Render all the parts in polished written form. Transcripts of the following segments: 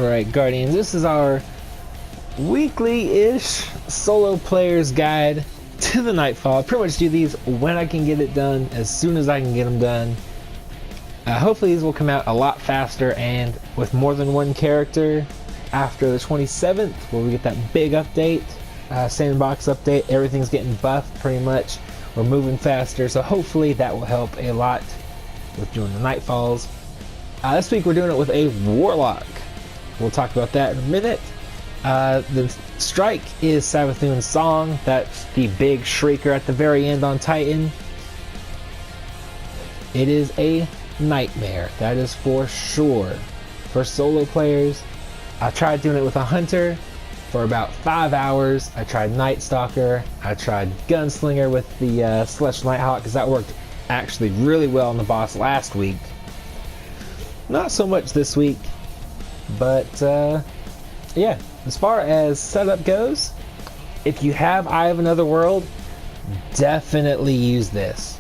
Alright, Guardians, this is our weekly-ish solo player's guide to the Nightfall. I pretty much do these when I can get it done, as soon as I can get them done. Hopefully these will come out a lot faster and with more than one character after the 27th, where we get that big update, sandbox update. Everything's getting buffed pretty much. We're moving faster, so hopefully that will help a lot with doing the Nightfalls. This week we're doing it with a Warlock. We'll talk about that in a minute. The strike is Savathun's song. That's the big shrieker at the very end on Titan. It is a nightmare, that is for sure. For solo players, I tried doing it with a hunter for about 5 hours. I tried Night Stalker, I tried Gunslinger with the Celestial Nighthawk, because that worked actually really well on the boss last week. Not so much this week, but yeah, as far as setup goes, if you have Eye of Another World, definitely use this.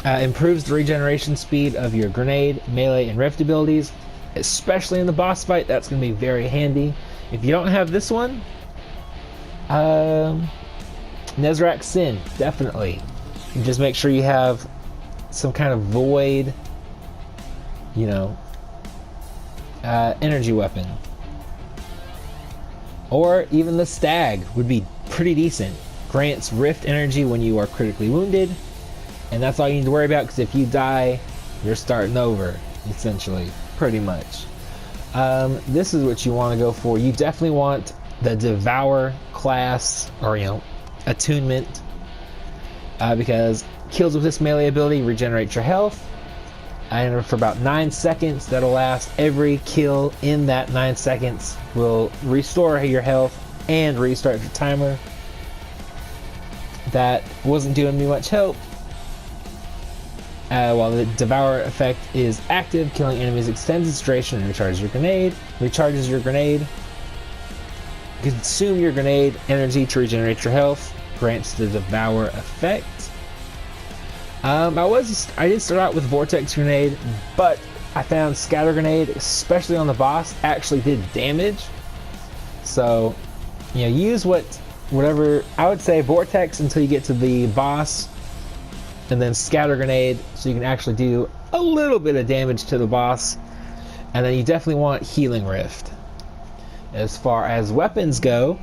Improves the regeneration speed of your grenade, melee, and rift abilities, especially in the boss fight. That's going to be very handy. If you don't have this one, Nezrak's Sin, definitely. You just make sure you have some kind of void, energy weapon. Or even the Stag would be pretty decent. Grants rift energy when you are critically wounded, and that's all you need to worry about, because if you die, you're starting over, essentially, pretty much. This is what you want to go for. You definitely want the Devour class, or attunement, because kills with this melee ability regenerate your health, and for about 9 seconds. That'll last. Every kill in that 9 seconds will restore your health and restart your timer. That wasn't doing me much help. While the Devour effect is active, killing enemies extends its duration and recharges your grenade. Consume your grenade energy to regenerate your health. Grants the Devour effect. I did start out with Vortex Grenade, but I found Scatter Grenade, especially on the boss, actually did damage. So, use whatever. I would say Vortex until you get to the boss, and then Scatter Grenade so you can actually do a little bit of damage to the boss. And then you definitely want Healing Rift. As far as weapons go,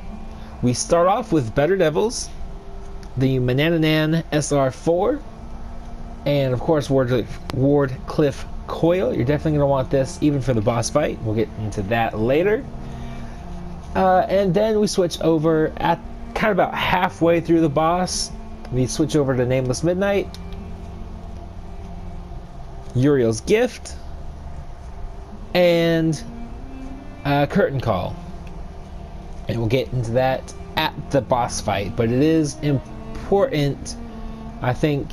we start off with Better Devils, the Manananan SR4, and of course Wardcliff Coil. You're definitely going to want this even for the boss fight. We'll get into that later. And then we switch over at kind of about halfway through the boss. We switch over to Nameless Midnight, Uriel's Gift, and Curtain Call. And we'll get into that at the boss fight. But it is important, I think,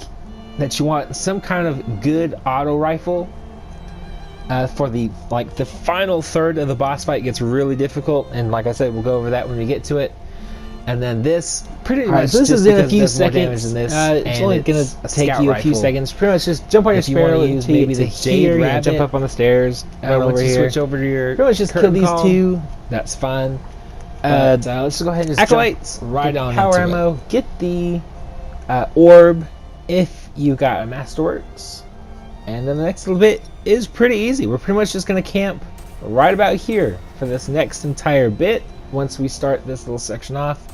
that you want some kind of good auto rifle for the final third of the boss fight. Gets really difficult, and like I said, we'll go over that when we get to it. And then this pretty much this is in a few seconds. Than this, it's only going to take you a few seconds. Pretty much just jump on your Sparrow and maybe the Jade Rabbit. Jump up on the stairs. Once you switch over to your pretty much just kill these two. That's fine. Let's just go ahead and just Acolytes, jump right on power into ammo. it. Get the orb if you got a Masterworks. And then the next little bit is pretty easy. We're pretty much just going to camp right about here for this next entire bit. Once we start this little section off,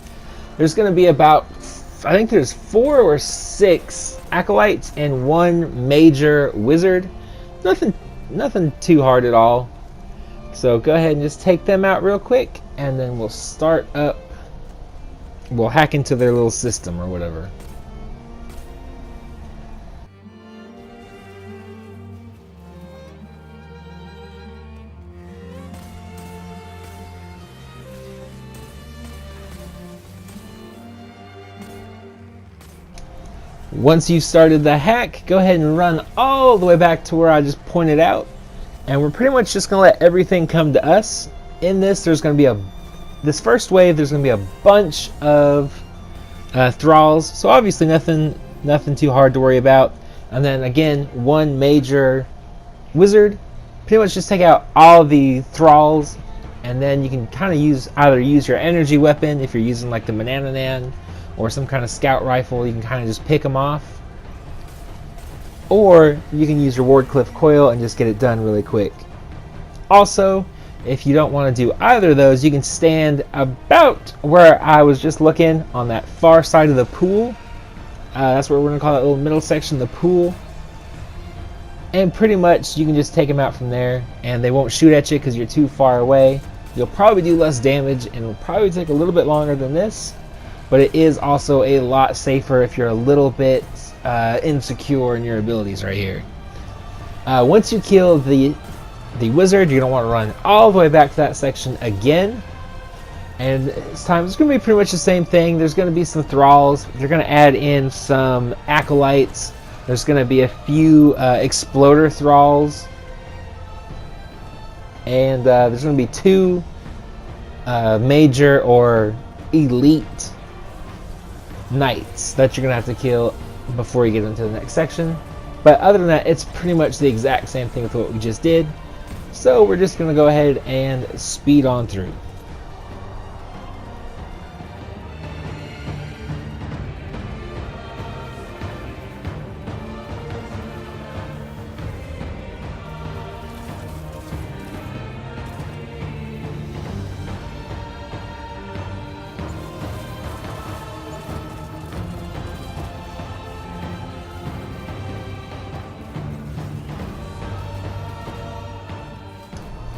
there's going to be about, I think there's 4 or 6 acolytes and 1 major wizard. Nothing too hard at all. So go ahead and just take them out real quick, and then we'll start up. We'll hack into their little system or whatever. Once you've started the hack, go ahead and run all the way back to where I just pointed out. And we're pretty much just going to let everything come to us. In this, there's going to be this first wave, there's going to be a bunch of thralls. So obviously nothing too hard to worry about. And then again, 1 major wizard pretty much just take out all the thralls, and then you can kind of either use your energy weapon if you're using like the Banana Nan or some kind of scout rifle. You can kind of just pick them off, or you can use your Wardcliff coil and just get it done really quick. Also, if you don't want to do either of those, you can stand about where I was just looking on that far side of the pool. That's what we're going to call that little middle section, the pool. And pretty much you can just take them out from there, and they won't shoot at you because you're too far away. You'll probably do less damage, and it'll probably take a little bit longer than this, but it is also a lot safer if you're a little bit insecure in your abilities right here. Once you kill the wizard, you're going to want to run all the way back to that section again. And this time it's going to be pretty much the same thing. There's going to be some thralls. You're going to add in some acolytes. There's going to be a few exploder thralls. And there's going to be 2 major or elite knights that you're going to have to kill before you get into the next section. But other than that, it's pretty much the exact same thing with what we just did. So we're just going to go ahead and speed on through.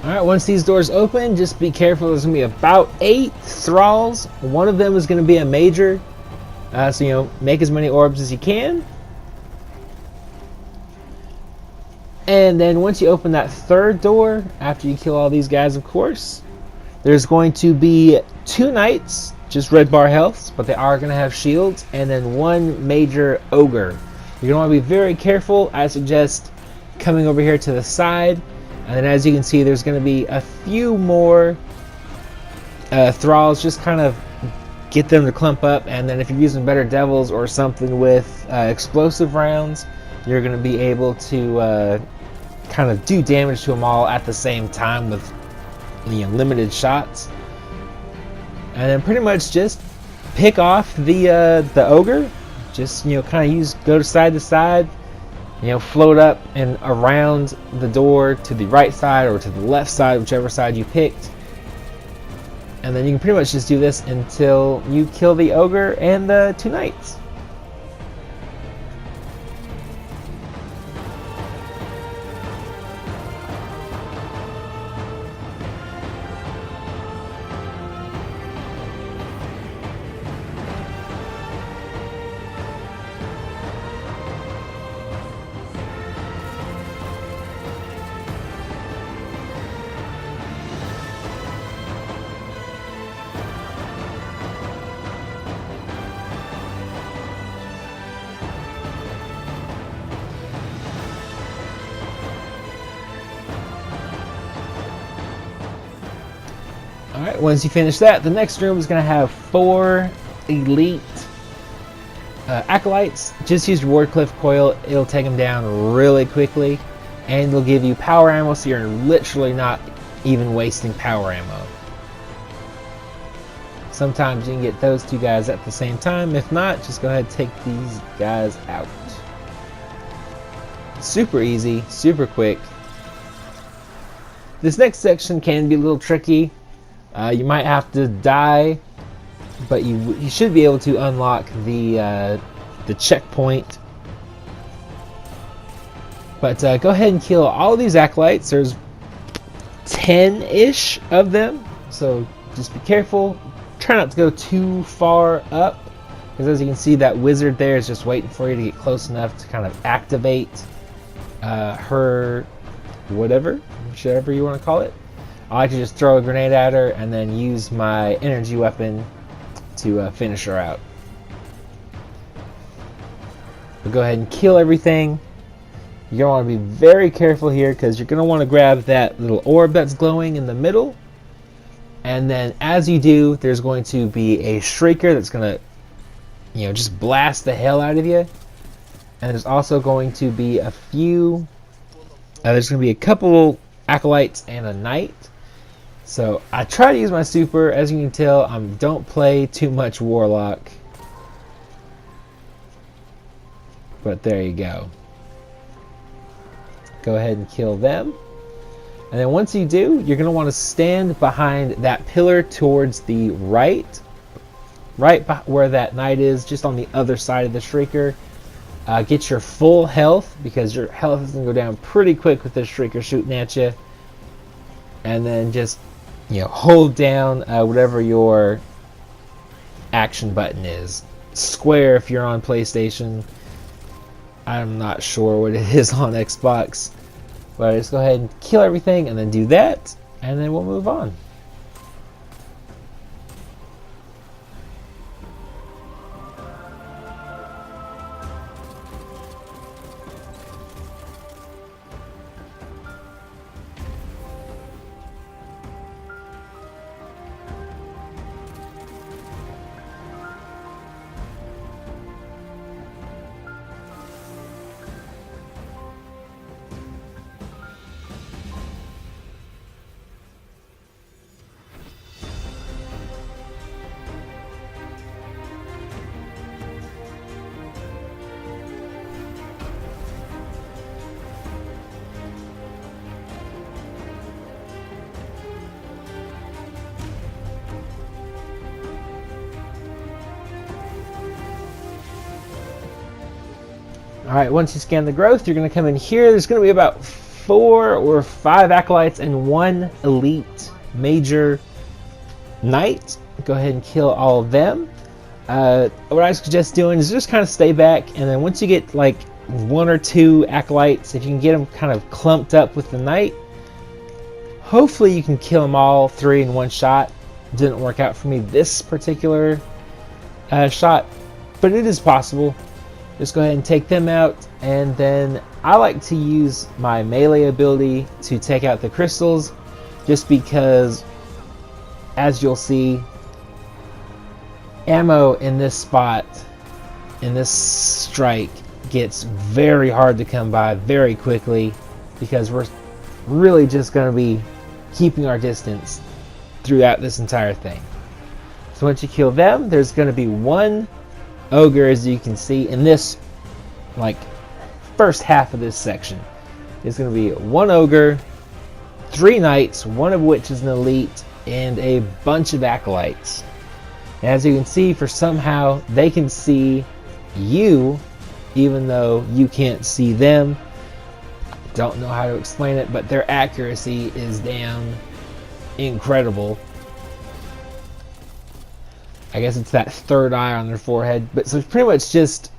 Alright, once these doors open, just be careful. There's going to be about 8 thralls. One of them is going to be a major. So, make as many orbs as you can. And then once you open that 3rd door, after you kill all these guys, of course, there's going to be 2 knights, just red bar healths, but they are going to have shields, and then 1 major ogre. You're going to want to be very careful. I suggest coming over here to the side. And then as you can see, there's going to be a few more thralls. Just kind of get them to clump up. And then if you're using better devils or something with explosive rounds, you're going to be able to kind of do damage to them all at the same time with limited shots. And then pretty much just pick off the ogre. Just kind of go side to side. Float up and around the door to the right side or to the left side, whichever side you picked. And then you can pretty much just do this until you kill the ogre and the 2 knights. Alright, once you finish that, the next room is going to have 4 elite acolytes. Just use your Wardcliff coil, it'll take them down really quickly, and it'll give you power ammo, so you're literally not even wasting power ammo. Sometimes you can get those 2 guys at the same time. If not, just go ahead and take these guys out. Super easy, super quick. This next section can be a little tricky. You might have to die, but you should be able to unlock the checkpoint. But go ahead and kill all of these acolytes. There's 10-ish of them, so just be careful. Try not to go too far up, because as you can see, that wizard there is just waiting for you to get close enough to kind of activate her whichever you want to call it. I like to just throw a grenade at her and then use my energy weapon to finish her out. But go ahead and kill everything. You're going to want to be very careful here, because you're going to want to grab that little orb that's glowing in the middle. And then as you do, there's going to be a shrieker that's going to just blast the hell out of you. And there's also going to be a couple acolytes and a knight. So I try to use my super. As you can tell, I don't play too much Warlock. But there you go. Go ahead and kill them. And then once you do, you're going to want to stand behind that pillar towards the right where that knight is, just on the other side of the Shrieker. Get your full health, because your health is going to go down pretty quick with this Shrieker shooting at you. And then just, hold down whatever your action button is. Square if you're on PlayStation. I'm not sure what it is on Xbox. But just go ahead and kill everything and then do that. And then we'll move on. Alright, once you scan the growth, you're going to come in here. There's going to be about 4 or 5 acolytes and 1 elite major knight. Go ahead and kill all of them. What I suggest doing is just kind of stay back, and then once you get like 1 or 2 acolytes, if you can get them kind of clumped up with the knight, hopefully you can kill them all 3 in one shot. Didn't work out for me this particular shot, but it is possible. Just go ahead and take them out, and then I like to use my melee ability to take out the crystals, just because, as you'll see, ammo in this spot, in this strike, gets very hard to come by very quickly, because we're really just going to be keeping our distance throughout this entire thing. So once you kill them, there's going to be 1 ogre, as you can see in this first half of this section. There's going to be 1 ogre, 3 knights, 1 of which is an elite, and a bunch of acolytes. And as you can see, for somehow they can see you even though you can't see them. Don't know how to explain it, but their accuracy is damn incredible. I guess it's that third eye on their forehead. But so pretty much just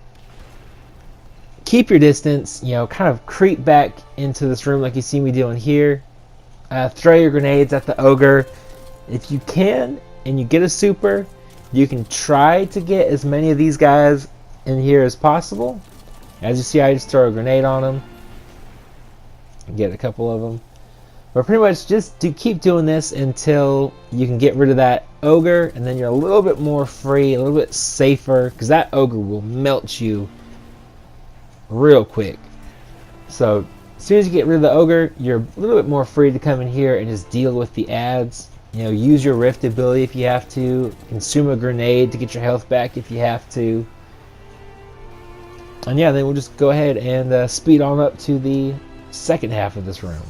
keep your distance, kind of creep back into this room like you see me doing here. Throw your grenades at the ogre. If you can, and you get a super, you can try to get as many of these guys in here as possible. As you see, I just throw a grenade on them. Get a couple of them. But pretty much just keep doing this until you can get rid of that ogre, and then you're a little bit more free, a little bit safer, because that ogre will melt you real quick. So as soon as you get rid of the ogre, you're a little bit more free to come in here and just deal with the ads. Use your rift ability if you have to. Consume a grenade to get your health back if you have to. And yeah, then we'll just go ahead and speed on up to the second half of this room.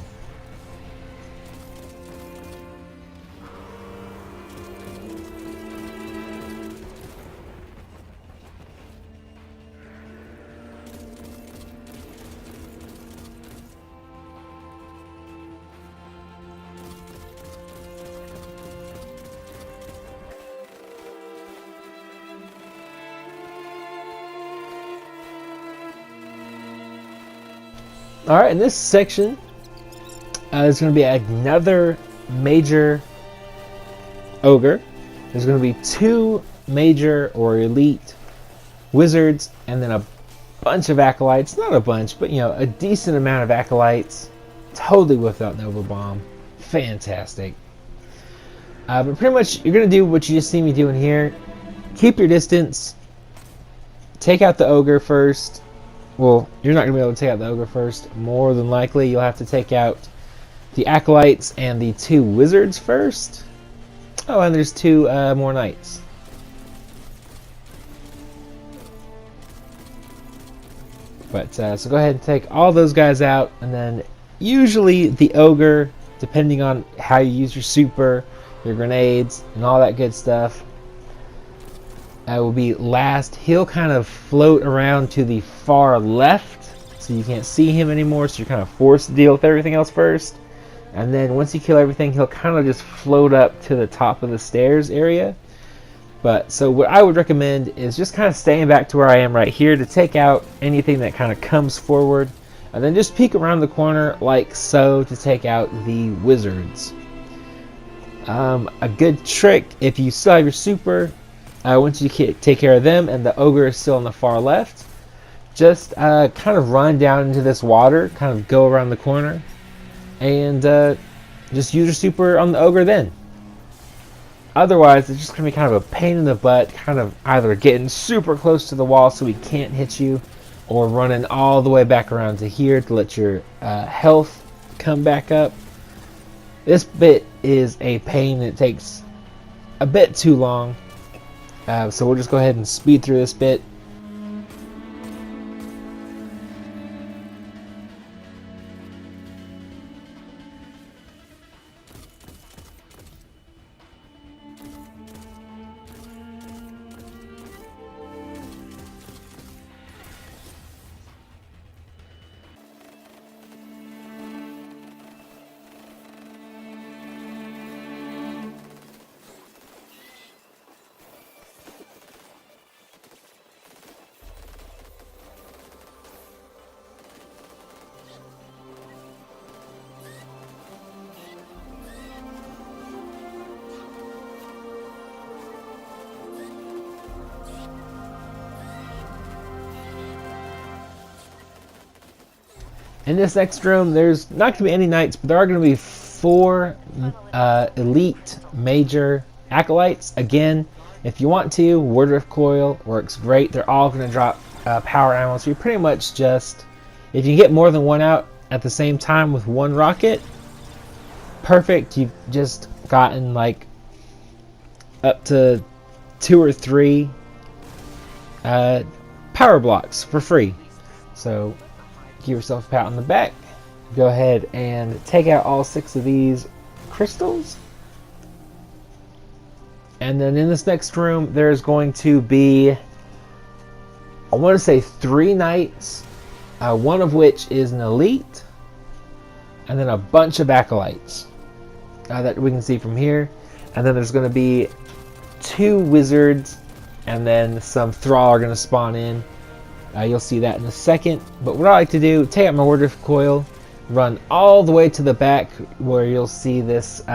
Alright, in this section, there's going to be another major ogre. There's going to be 2 major or elite wizards, and then a bunch of acolytes. Not a bunch, but a decent amount of acolytes. Totally without Nova Bomb. Fantastic. But pretty much, you're going to do what you just see me doing here. Keep your distance. Take out the ogre first. Well, you're not going to be able to take out the ogre first. More than likely, you'll have to take out the acolytes and the 2 wizards first. Oh, and there's 2 more knights. But so go ahead and take all those guys out, and then usually the ogre, depending on how you use your super, your grenades, and all that good stuff, will be last. He'll kind of float around to the far left, so you can't see him anymore, so you're kind of forced to deal with everything else first. And then once you kill everything, he'll kind of just float up to the top of the stairs area. But so what I would recommend is just kind of staying back to where I am right here to take out anything that kind of comes forward, and then just peek around the corner like so to take out the wizards. A good trick, if you still have your super, once you take care of them and the ogre is still on the far left, just kind of run down into this water, kind of go around the corner, and just use your super on the ogre then. Otherwise, it's just going to be kind of a pain in the butt, kind of either getting super close to the wall so he can't hit you, or running all the way back around to here to let your health come back up. This bit is a pain, it takes a bit too long, so we'll just go ahead and speed through this bit. In this next room, there's not going to be any knights, but there are going to be 4 elite major acolytes. Again, if you want to, Word of Coil works great. They're all going to drop power ammo, so you pretty much just, if you get more than one out at the same time with 1 rocket, perfect. You've just gotten like up to 2 or 3 power blocks for free. So give yourself a pat on the back. Go ahead and take out all 6 of these crystals. And then in this next room, there's going to be, I want to say 3 knights, one of which is an elite, and then a bunch of acolytes that we can see from here. And then there's going to be 2 wizards, and then some thrall are going to spawn in. You'll see that in a second. But what I like to do, take out my Word of Coil, run all the way to the back where you'll see this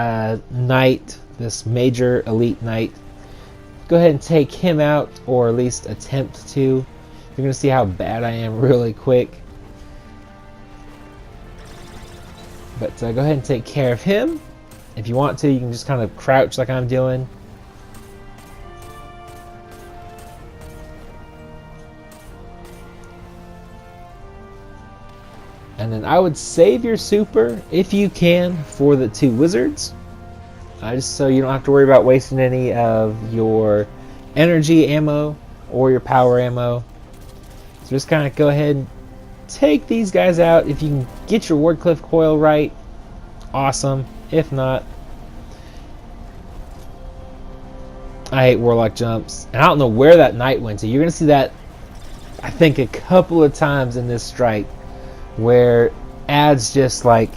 knight, this major elite knight. Go ahead and take him out, or at least attempt to. You're going to see how bad I am really quick. But go ahead and take care of him. If you want to, you can just kind of crouch like I'm doing. And then I would save your super, if you can, for the 2 wizards. Just so you don't have to worry about wasting any of your energy ammo or your power ammo. So just kind of go ahead and take these guys out. If you can get your Wardcliff coil right, awesome. If not, I hate Warlock jumps. And I don't know where that knight went to. You're going to see that, I think, a couple of times in this strike, where ads just like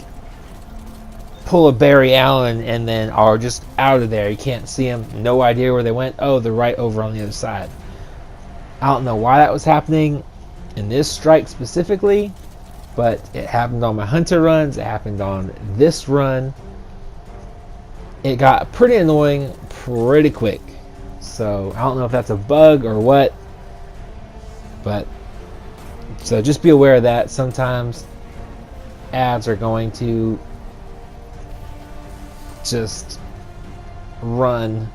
pull a Barry Allen and then are just out of there. You can't see them. No idea where they went. Oh, they're right over on the other side. I don't know why that was happening in this strike specifically, but it happened on my hunter runs. It happened on this run. It got pretty annoying pretty quick. So I don't know if that's a bug or what, but so just be aware of that. Sometimes ads are going to just run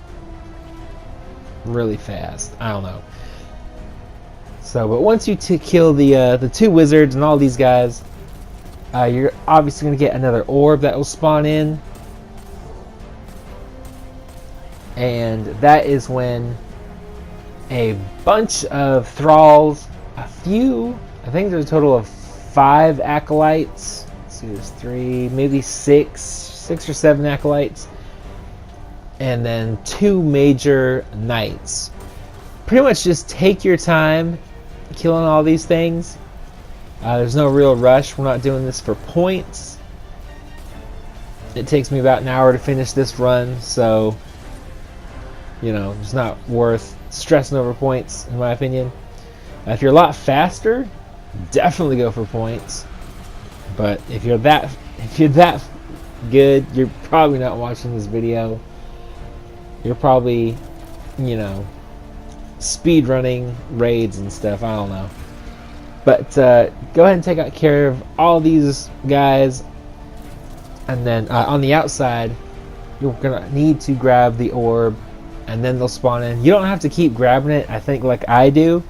really fast. I don't know. So, but once you kill the 2 wizards and all these guys, You're obviously going to get another orb that will spawn in. And that is when a bunch of thralls, I think there's a total of 5 acolytes. Let's see, there's 3, maybe 6 or 7 acolytes. And then 2 major knights. Pretty much just take your time killing all these things. There's no real rush. We're not doing this for points. It takes me about an hour to finish this run, so you know, it's not worth stressing over points, in my opinion. If you're a lot faster, definitely go for points. But if you're that good, you're probably not watching this video. You're probably, you know, speed running raids and stuff. I don't know. But go ahead and take care of all these guys, and then on the outside, you're gonna need to grab the orb, and then they'll spawn in. You don't have to keep grabbing it, I think, like I do.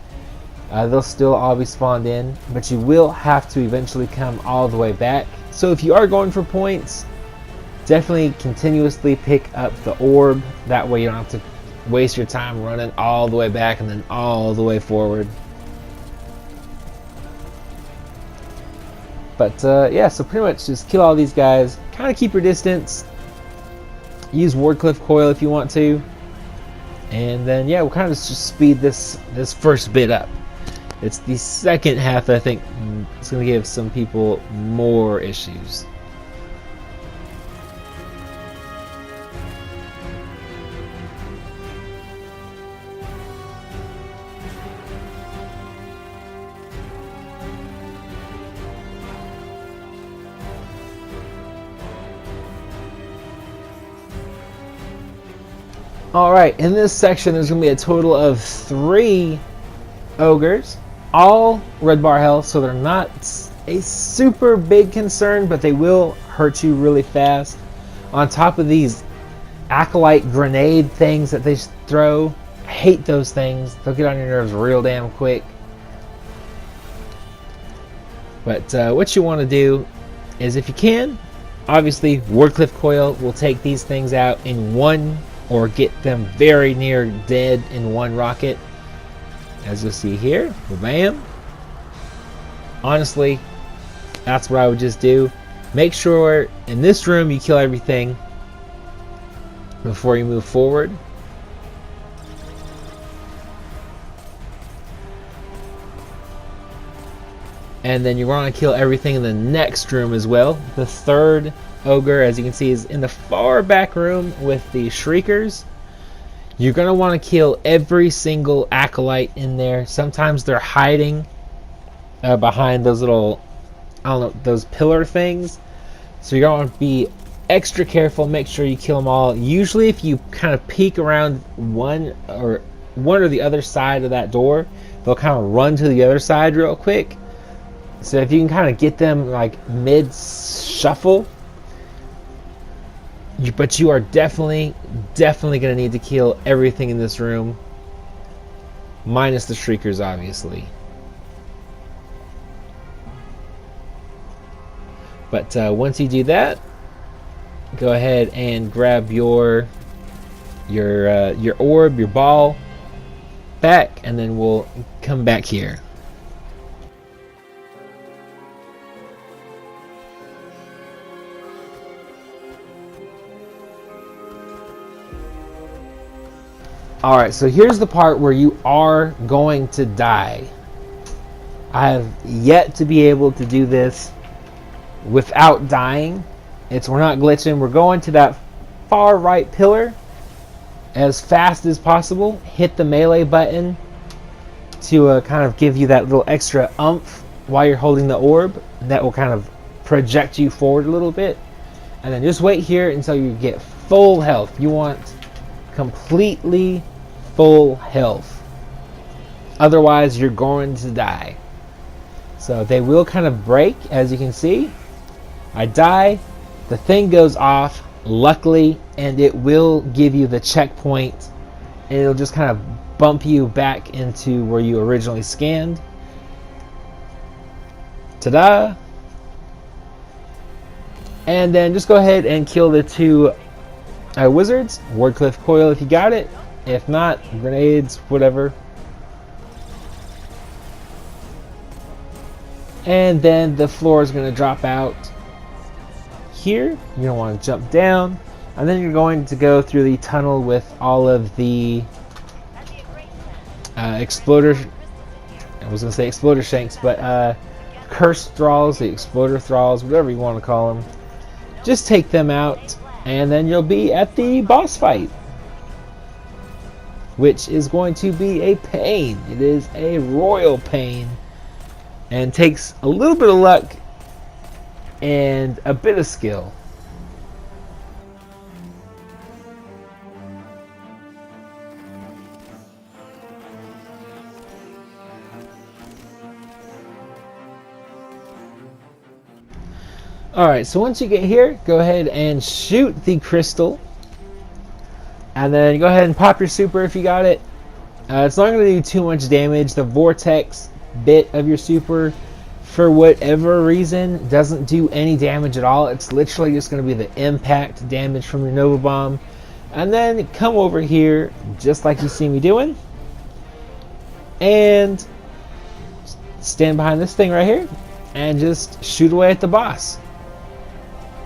They'll still all be spawned in, but you will have to eventually come all the way back. So if you are going for points, definitely continuously pick up the orb. That way you don't have to waste your time running all the way back and then all the way forward. But yeah, so pretty much just kill all these guys. Kind of keep your distance. Use Wardcliff Coil if you want to. And then yeah, we'll kind of just speed this first bit up. It's the second half that I think it's going to give some people more issues. Alright, in this section there's going to be a total of 3 ogres, all red bar health, so they're not a super big concern, but they will hurt you really fast. On top of these acolyte grenade things that they throw, I hate those things. They'll get on your nerves real damn quick. But what you want to do is, if you can, obviously Wardcliff Coil will take these things out in one, or get them very near dead in one rocket, as you'll see here. Bam. Honestly, that's what I would just do. Make sure in this room you kill everything before you move forward. And then you want to kill everything in the next room as well. The third ogre, as you can see, is in the far back room with the shriekers. You're going to want to kill every single acolyte in there. Sometimes they're hiding behind those little, I don't know, those pillar things. So you're going to be extra careful. Make sure you kill them all. Usually if you kind of peek around one or the other side of that door, they'll kind of run to the other side real quick. So if you can kind of get them like mid-shuffle, but you are definitely going to need to kill everything in this room, minus the shriekers, obviously. But once you do that, go ahead and grab your orb, your ball back, and then we'll come back here. Alright, so here's the part where you are going to die. I have yet to be able to do this without dying. We're not glitching. We're going to that far right pillar as fast as possible. Hit the melee button to kind of give you that little extra oomph while you're holding the orb. That will kind of project you forward a little bit. And then just wait here until you get full health. You want completely full health, otherwise you're going to die. So they will kind of break, as you can see. I die, the thing goes off, luckily, and it will give you the checkpoint, and it'll just kind of bump you back into where you originally scanned. Ta-da! And then just go ahead and kill the two wizards. Wardcliff Coil if you got it. If not, grenades, whatever. And then the floor is going to drop out here. You're going to want to jump down. And then you're going to go through the tunnel with all of the exploder... I was going to say exploder shanks, but cursed thralls, the exploder thralls, whatever you want to call them. Just take them out, and then you'll be at the boss fight, which is going to be a pain. It is a royal pain, and takes a little bit of luck and a bit of skill. Alright, so once you get here, go ahead and shoot the crystal. And then go ahead and pop your super if you got it. It's not going to do too much damage. The vortex bit of your super, for whatever reason, doesn't do any damage at all. It's literally just going to be the impact damage from your Nova Bomb. And then come over here, just like you see me doing. And stand behind this thing right here. And just shoot away at the boss.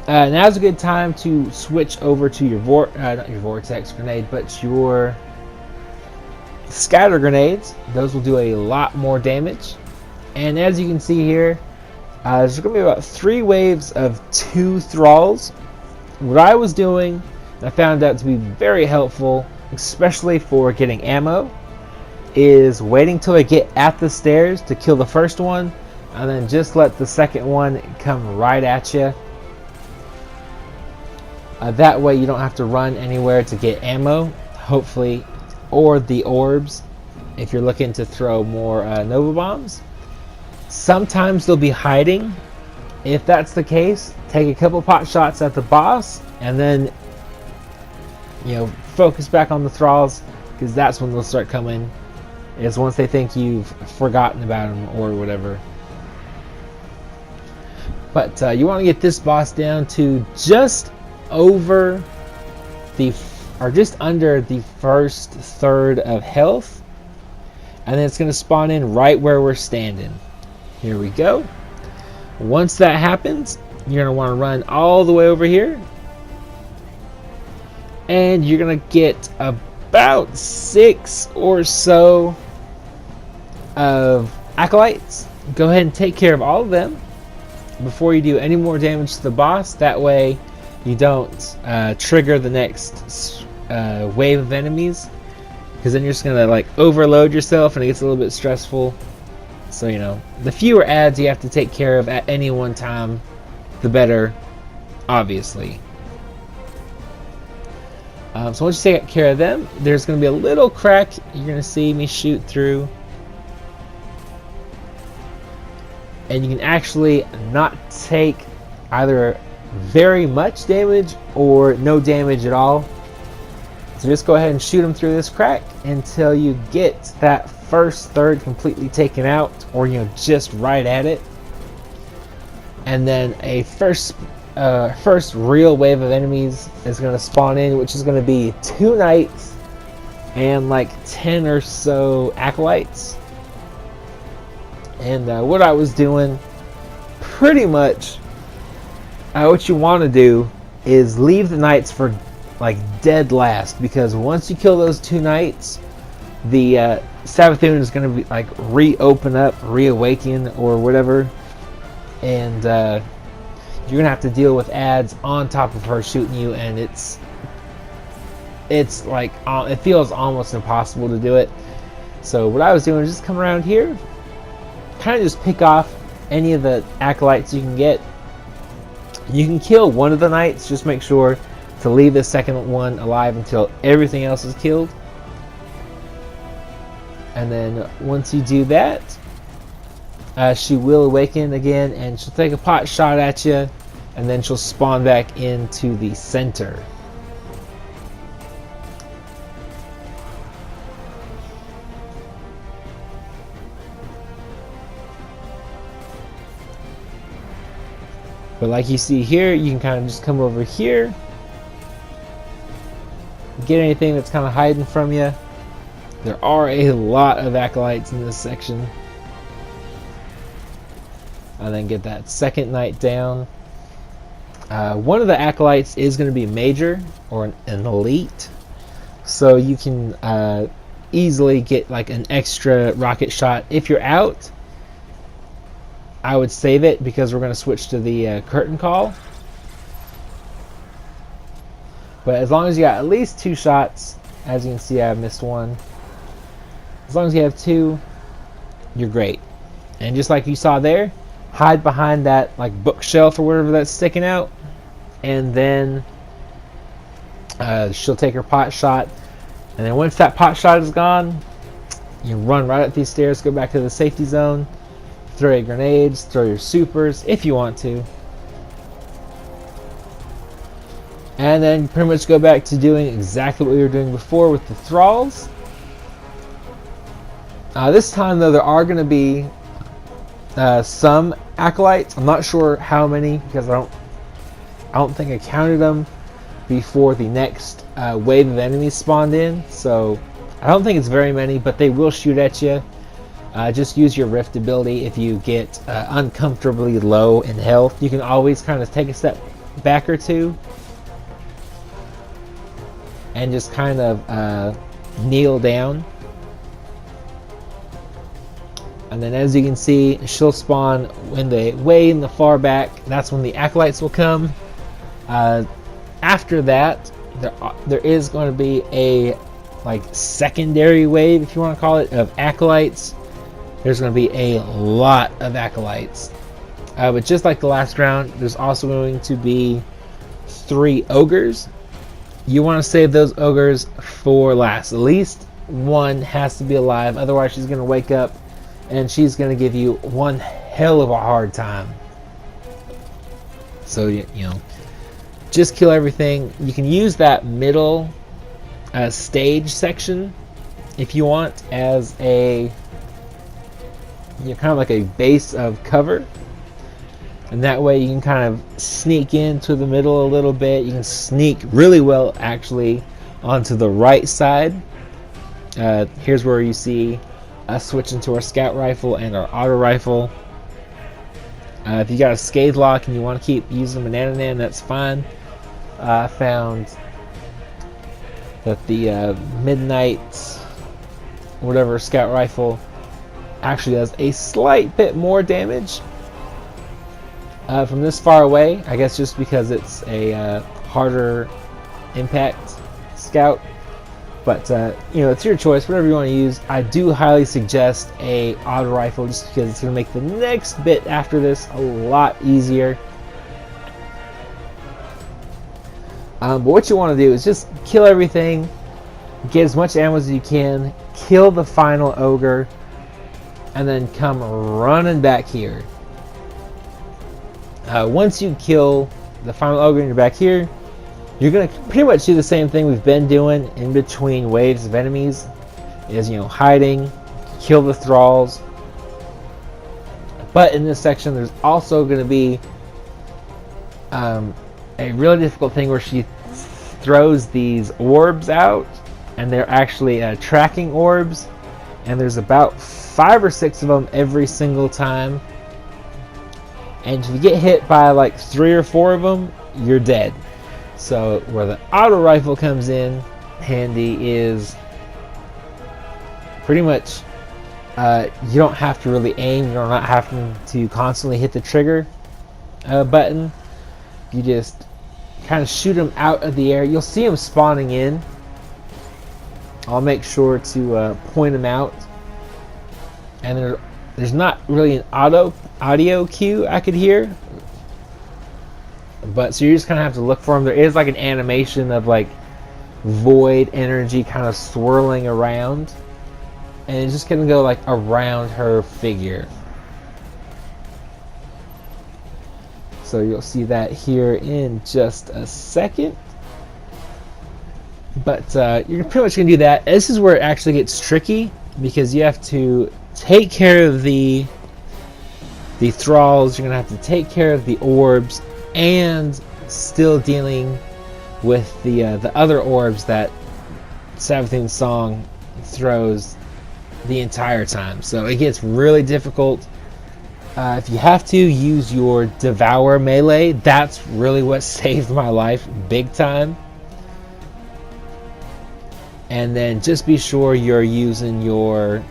Now's a good time to switch over to your not your vortex grenade, but your scatter grenades. Those will do a lot more damage. And as you can see here, there's going to be about 3 waves of 2 thralls. What I was doing, I found out to be very helpful, especially for getting ammo, is waiting till I get at the stairs to kill the first one, and then just let the second one come right at you. That way you don't have to run anywhere to get ammo, hopefully, or the orbs if you're looking to throw more Nova Bombs. Sometimes they'll be hiding. If that's the case, take a couple pot shots at the boss and then, focus back on the thralls, because that's when they'll start coming, is once they think you've forgotten about them or whatever. But you want to get this boss down to just over just under the first third of health, and then it's going to spawn in right where we're standing. Here we go. Once that happens, you're going to want to run all the way over here, and you're going to get about 6 or so of acolytes. Go ahead and take care of all of them before you do any more damage to the boss. That way you don't trigger the next wave of enemies, because then you're just gonna overload yourself and it gets a little bit stressful. So the fewer adds you have to take care of at any one time, the better, obviously. So once you take care of them, there's gonna be a little crack you're gonna see me shoot through, and you can actually not take either very much damage or no damage at all. So just go ahead and shoot them through this crack until you get that first third completely taken out, or just right at it. And then a first real wave of enemies is going to spawn in, which is going to be 2 knights and 10 or so acolytes. And what I was doing, pretty much what you want to do is leave the knights for dead last, because once you kill those 2 knights, the Savathun is going to be reawaken or whatever, and you're going to have to deal with adds on top of her shooting you, and it feels almost impossible to do it. So what I was doing is just come around here, kind of just pick off any of the acolytes you can get. You can kill one of the knights, just make sure to leave the second one alive until everything else is killed. And then once you do that, she will awaken again, and she'll take a pot shot at you, and then she'll spawn back into the center. But like you see here, you can kind of just come over here, get anything that's kind of hiding from you. There are a lot of acolytes in this section. And then get that second knight down. One of the acolytes is going to be a major or an elite, so you can easily get like an extra rocket shot. If you're out, I would save it because we're going to switch to the curtain call. But as long as you got at least 2 shots, as you can see I missed one. As long as you have 2, you're great. And just like you saw there, hide behind that like bookshelf or whatever that's sticking out, and then she'll take her pot shot, and then once that pot shot is gone, you run right up these stairs, go back to the safety zone, throw your grenades, throw your supers if you want to, and then pretty much go back to doing exactly what we were doing before with the thralls. This time though, there are going to be some acolytes. I'm not sure how many because I don't think I counted them before the next wave of enemies spawned in. So I don't think it's very many, but they will shoot at you. Just use your rift ability if you get uncomfortably low in health. You can always kind of take a step back or two and just kind of kneel down. And then as you can see, she'll spawn when way in the far back. That's when the acolytes will come. After that, there is going to be a like secondary wave, if you want to call it, of acolytes. There's going to be a lot of acolytes. But just like the last round, there's also going to be 3 ogres. You want to save those ogres for last. At least one has to be alive, otherwise she's going to wake up and she's going to give you one hell of a hard time. So, you know, just kill everything. You can use that middle stage section if you want as a, you know, kind of like a base of cover. And that way you can kind of sneak into the middle a little bit. You can sneak really well, actually, onto the right side. Here's where you see us switch into our scout rifle and our auto rifle. If you got a scathe lock and you want to keep using banana nan, that's fine. I found that the midnight whatever scout rifle actually does a slight bit more damage from this far away. I guess just because it's a harder impact scout. But, you know, it's your choice, whatever you want to use. I do highly suggest a auto rifle just because it's going to make the next bit after this a lot easier. But what you want to do is just kill everything, get as much ammo as you can, kill the final ogre, and then come running back here. Once you kill the final ogre and you're back here, you're going to pretty much do the same thing we've been doing in between waves of enemies. Is, you know, hiding, kill the thralls. But in this section, there's also going to be a really difficult thing where she throws these orbs out, and they're actually tracking orbs, and there's about 5 or 6 of them every single time. And if you get hit by like 3 or 4 of them, you're dead. So where the auto rifle comes in handy is pretty much you don't have to really aim. You're not having to constantly hit the trigger button. You just kind of shoot them out of the air. You'll see them spawning in. I'll make sure to point them out. And there's not really an audio cue I could hear. But so you just kind of have to look for them. There is like an animation of like void energy kind of swirling around, and it's just gonna go like around her figure. So you'll see that here in just a second. But you're pretty much gonna do that. This is where it actually gets tricky because you have to take care of the the thralls. You're gonna have to take care of the orbs, and still dealing with the other orbs that Savathun's song throws the entire time. So it gets really difficult. If you have to use your Devour melee, that's really what saved my life big time. And then just be sure you're using your,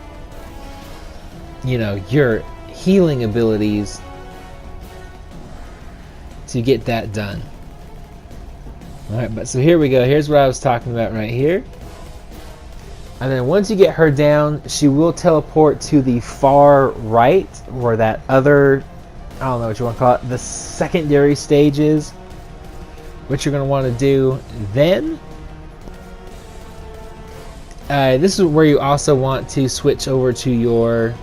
your healing abilities to get that done. Alright, but so here we go. Here's what I was talking about right here. And then once you get her down, she will teleport to the far right, where that other, I don't know what you want to call it, the secondary stage is. What you're going to want to do then, this is where you also want to switch over to your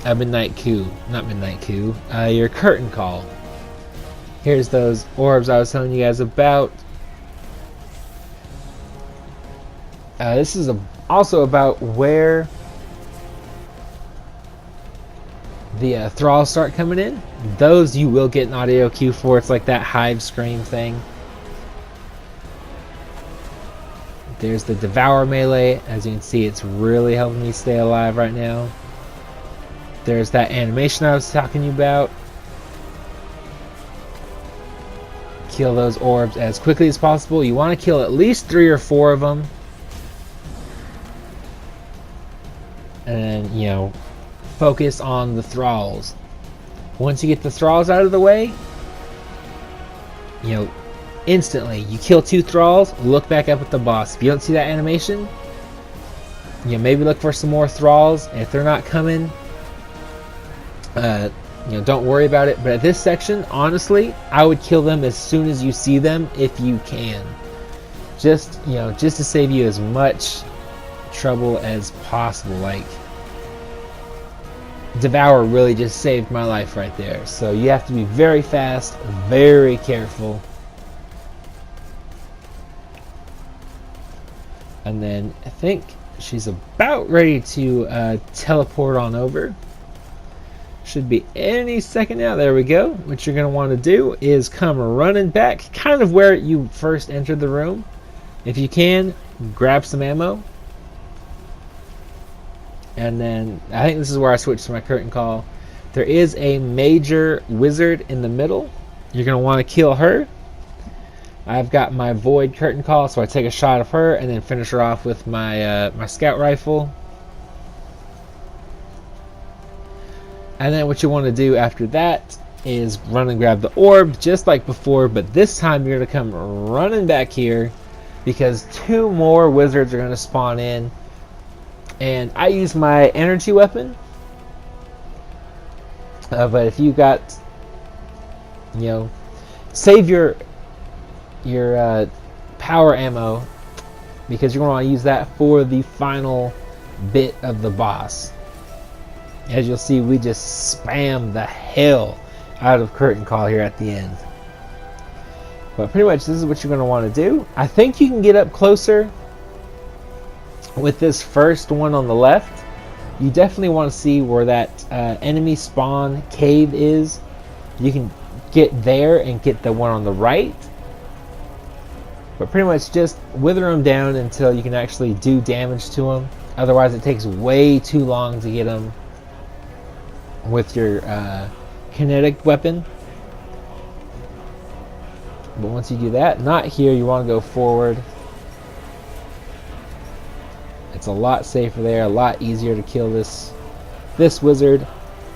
Midnight Coup, not Midnight Coup, your Curtain Call. Here's those orbs I was telling you guys about. This is also about where the thralls start coming in. Those you will get an audio cue for. It's like that hive scream thing. There's the Devour melee. As you can see, it's really helping me stay alive right now. There's that animation I was talking to you about. Kill those orbs as quickly as possible. You want to kill at least 3 or 4 of them. And then, focus on the thralls. Once you get the thralls out of the way, instantly you kill 2 thralls, look back up at the boss. If you don't see that animation, maybe look for some more thralls. And if they're not coming, don't worry about it. But at this section, honestly, I would kill them as soon as you see them if you can. Just to save you as much trouble as possible. Like, Devour really just saved my life right there. So you have to be very fast, very careful. And then I think she's about ready to teleport on over. Should be any second now. There we go. What you're going to want to do is come running back, kind of where you first entered the room. If you can, grab some ammo. And then I think this is where I switched to my Curtain Call. There is a major wizard in the middle. You're going to want to kill her. I've got my Void Curtain Call, so I take a shot of her and then finish her off with my my scout rifle. And then what you want to do after that is run and grab the orb, just like before, but this time you're going to come running back here because 2 more wizards are going to spawn in. And I use my energy weapon, but if you got, save your power ammo, because you're going to want to use that for the final bit of the boss. As you'll see, we just spam the hell out of Curtain Call here at the end. But pretty much this is what you're going to want to do. I think you can get up closer with this first one on the left. You definitely want to see where that enemy spawn cave is. You can get there and get the one on the right. But pretty much just wither them down until you can actually do damage to them. Otherwise it takes way too long to get them with your kinetic weapon. But once you do that, not here, you want to go forward. It's a lot safer there, a lot easier to kill this wizard.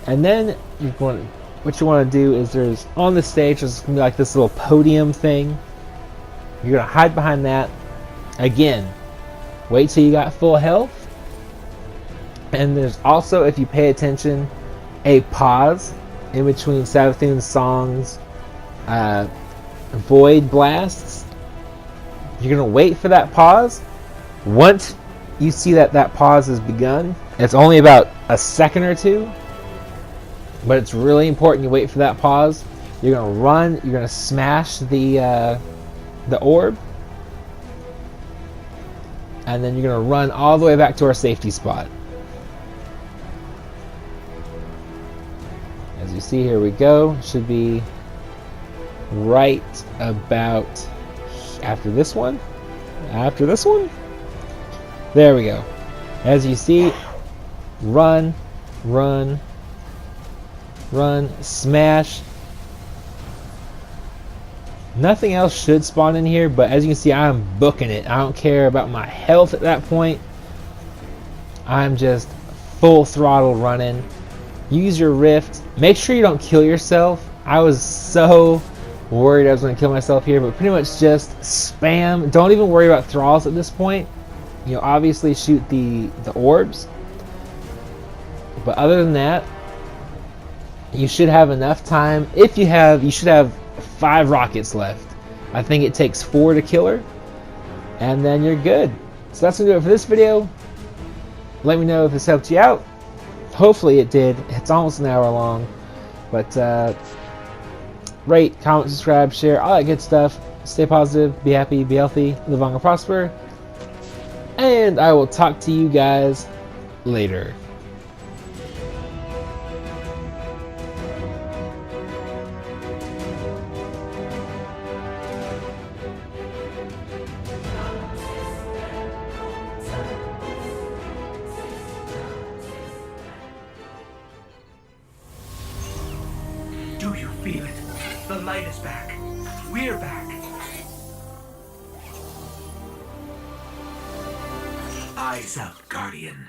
And then what you want to do is there's on the stage there's going to be like this little podium thing. You're going to hide behind that. Again, wait till you got full health. And there's also, if you pay attention, a pause in between Savathun's songs, void blasts. You're going to wait for that pause. Once you see that pause has begun, it's only about a second or 2, but it's really important you wait for that pause. You're going to run, you're going to smash the orb, and then you're going to run all the way back to our safety spot. As As you see, here we go. Should be right about after this one. After this one? There we go. As you see, run, run, run, smash. Nothing else should spawn in here, but as you can see, I'm booking it. I don't care about my health at that point. I'm just full throttle running. Use your rift. Make sure you don't kill yourself. I was so worried I was going to kill myself here, but pretty much just spam. Don't even worry about thralls at this point. You know, obviously shoot the orbs, but other than that, you should have enough time. If you have, you should have 5 rockets left. I think it takes 4 to kill her, and then you're good. So that's gonna do it for this video. Let me know if this helped you out. Hopefully it did. It's almost an hour long, but rate, comment, subscribe, share, all that good stuff. Stay positive, be happy, be healthy, live long and prosper, and I will talk to you guys later. Do you feel it? The light is back. We're back. Eyes out, Guardian.